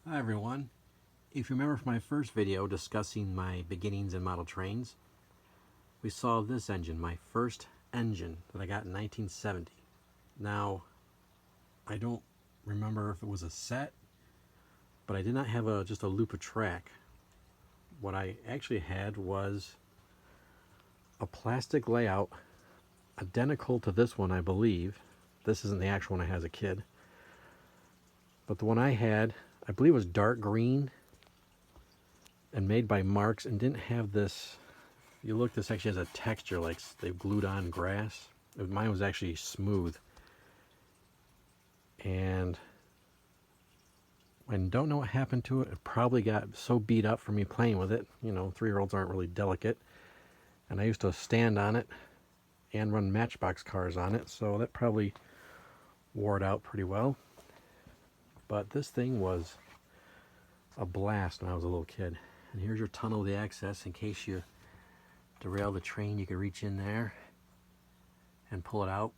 Hi everyone. If you remember from my first video discussing my beginnings in model trains, we saw this engine, my first engine that I got in 1970. Now, I don't remember if it was a set, but I did not have just a loop of track. What I actually had was a plastic layout identical to this one, I believe. This isn't the actual one I had as a kid. But the one I had, I believe, was dark green and made by Marx and didn't have this. If you look, this actually has a texture like they've glued on grass. Mine was actually smooth. And I don't know what happened to it. It probably got so beat up from me playing with it. You know, 3-year-olds aren't really delicate. And I used to stand on it and run Matchbox cars on it, so that probably wore it out pretty well. But this thing was a blast when I was a little kid. And here's your tunnel of the access in case you derail the train. You could reach in there and pull it out.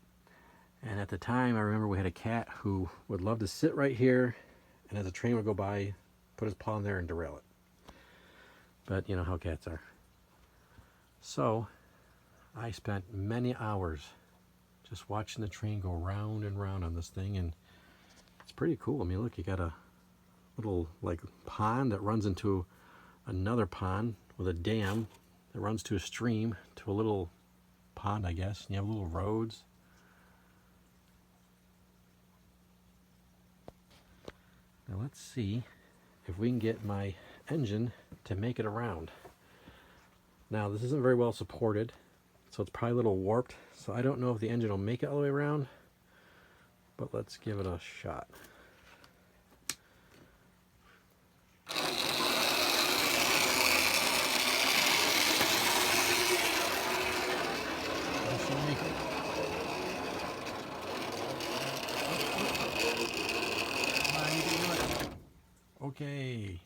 And at the time, I remember we had a cat who would love to sit right here, and as the train would go by, put his paw in there and derail it. But you know how cats are. So I spent many hours just watching the train go round and round on this thing, and it's pretty cool. I mean, look, you got a little like pond that runs into another pond with a dam that runs to a stream to a little pond, I guess. And you have little roads. Now let's see if we can get my engine to make it around. Now this isn't very well supported, so it's probably a little warped. So I don't know if the engine will make it all the way around, but let's give it a shot. Okay,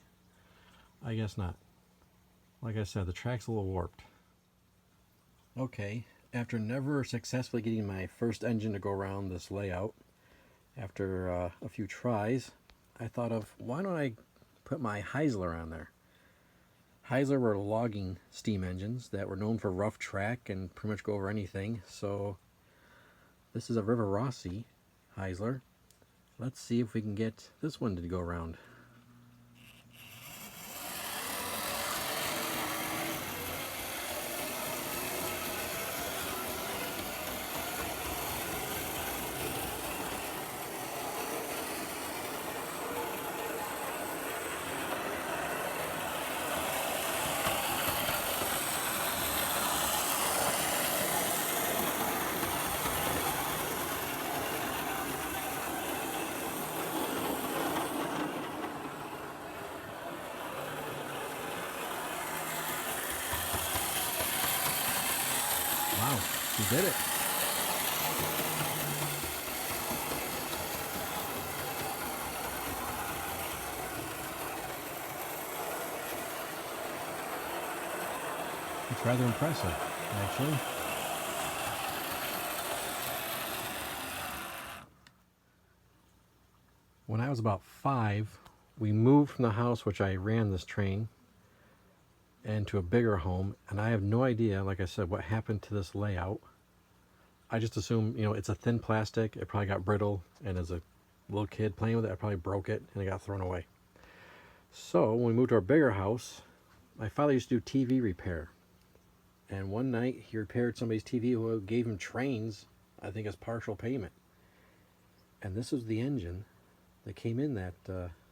I guess not. Like I said, the track's a little warped. Okay, after never successfully getting my first engine to go around this layout, after a few tries, I thought of, why don't I put my Heisler on there? Heisler were logging steam engines that were known for rough track and pretty much go over anything. So this is a Rivarossi Heisler. Let's see if we can get this one to go around. Wow, she did it. It's rather impressive, actually. When I was about 5, we moved from the house which I ran this train into a bigger home, and I have no idea, like I said, what happened to this layout. I just assume, you know, it's a thin plastic, it probably got brittle, and as a little kid playing with it, I probably broke it and it got thrown away. So when we moved to our bigger house, my father used to do TV repair, and one night he repaired somebody's TV who gave him trains, I think, as partial payment. And this was the engine that came in that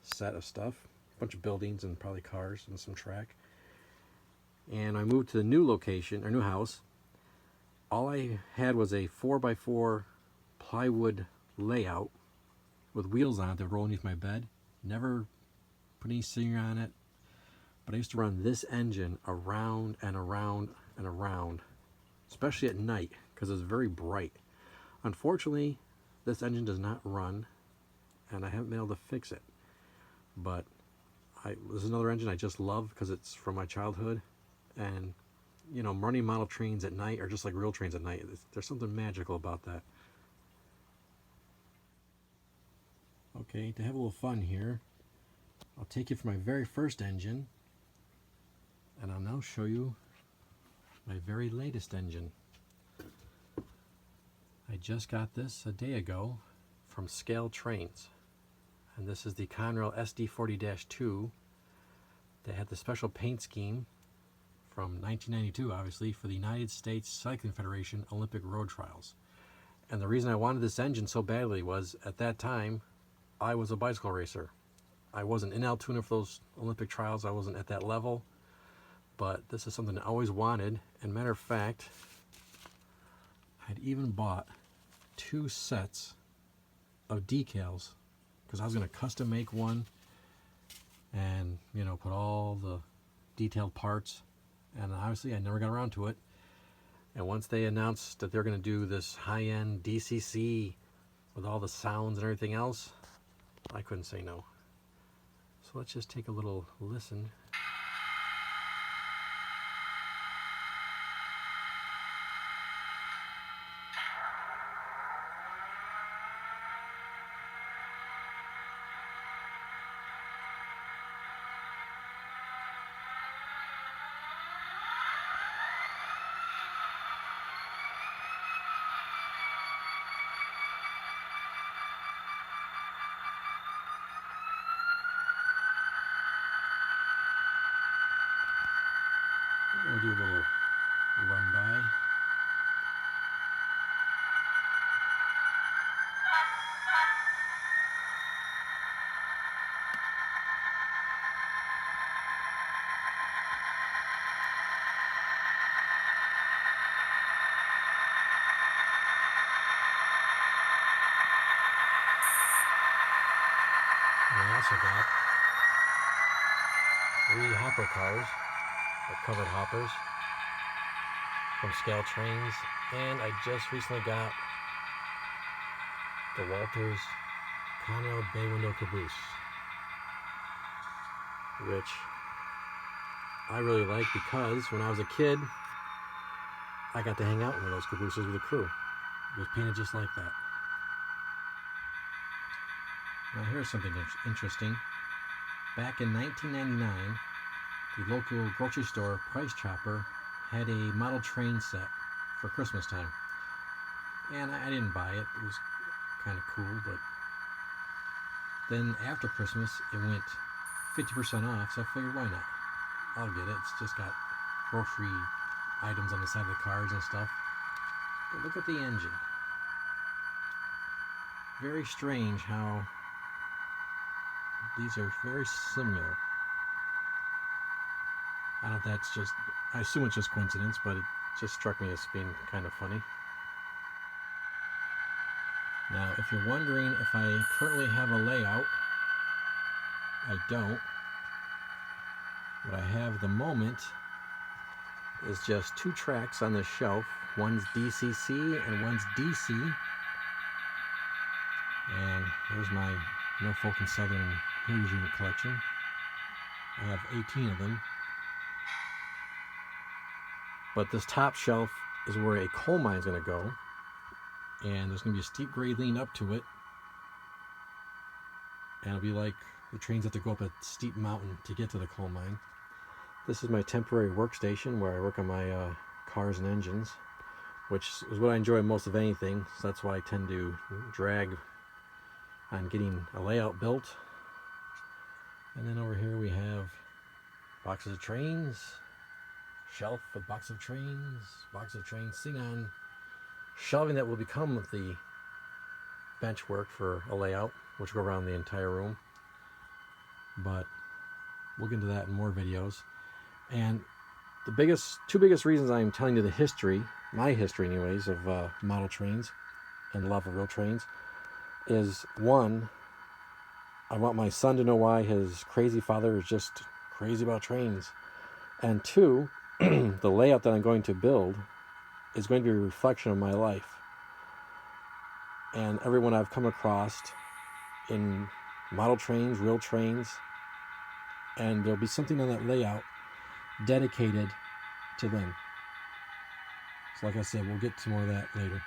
set of stuff, a bunch of buildings and probably cars and some track. And I moved to the new location, our new house. All I had was a 4x4 plywood layout with wheels on it that roll underneath my bed. Never put any steering on it, but I used to run this engine around and around and around, especially at night because it's very bright. Unfortunately, this engine does not run, and I haven't been able to fix it. But this is another engine I just love because it's from my childhood, and you know, running model trains at night are just like real trains at night. There's something magical about that. Okay, to have a little fun here, I'll take you for my very first engine, and I'll now show you my very latest engine. I just got this a day ago from Scale Trains, and this is the Conrail SD40-2. They had the special paint scheme from 1992, obviously, for the United States Cycling Federation Olympic Road Trials. And the reason I wanted this engine so badly was, at that time, I was a bicycle racer. I wasn't in Altoona for those Olympic trials. I wasn't at that level. But this is something I always wanted. And matter of fact, I'd even bought 2 sets of decals because I was going to custom make one and, you know, put all the detailed parts. And obviously I never got around to it. And once they announced that they're going to do this high-end DCC with all the sounds and everything else, I couldn't say no. So let's just take a little listen. We'll do a little run by. And I also got 3 hopper cars, or covered hoppers, from Scale Trains, and I just recently got the Walters Conrail Bay Window Caboose, which I really like because when I was a kid, I got to hang out in one of those cabooses with a crew. It was painted just like that. Now here's something interesting. Back in 1999, the local grocery store Price Chopper had a model train set for Christmas time. And I didn't buy it. It was kind of cool, but then after Christmas it went 50% off, so I figured why not? I'll get it. It's just got grocery items on the side of the cars and stuff. But look at the engine. Very strange how these are very similar. I don't know if that's just, I assume it's just coincidence, but it just struck me as being kind of funny. Now, if you're wondering if I currently have a layout, I don't. What I have at the moment is just 2 tracks on the shelf. One's DCC and one's DC. And here's my Norfolk and Southern Heritage Unit collection. I have 18 of them. But this top shelf is where a coal mine is going to go. And there's going to be a steep grade lean up to it. And it'll be like the trains have to go up a steep mountain to get to the coal mine. This is my temporary workstation where I work on my cars and engines, which is what I enjoy most of anything. So that's why I tend to drag on getting a layout built. And then over here we have boxes of trains, shelf with boxes of trains sitting on shelving that will become the bench work for a layout, which will go around the entire room. But we'll get into that in more videos. And the 2 biggest reasons I'm telling you the history, my history anyways, of model trains and love of real trains is, 1, I want my son to know why his crazy father is just crazy about trains. And 2, the layout that I'm going to build is going to be a reflection of my life. And everyone I've come across in model trains, real trains, and there'll be something on that layout dedicated to them. So like I said, we'll get to more of that later.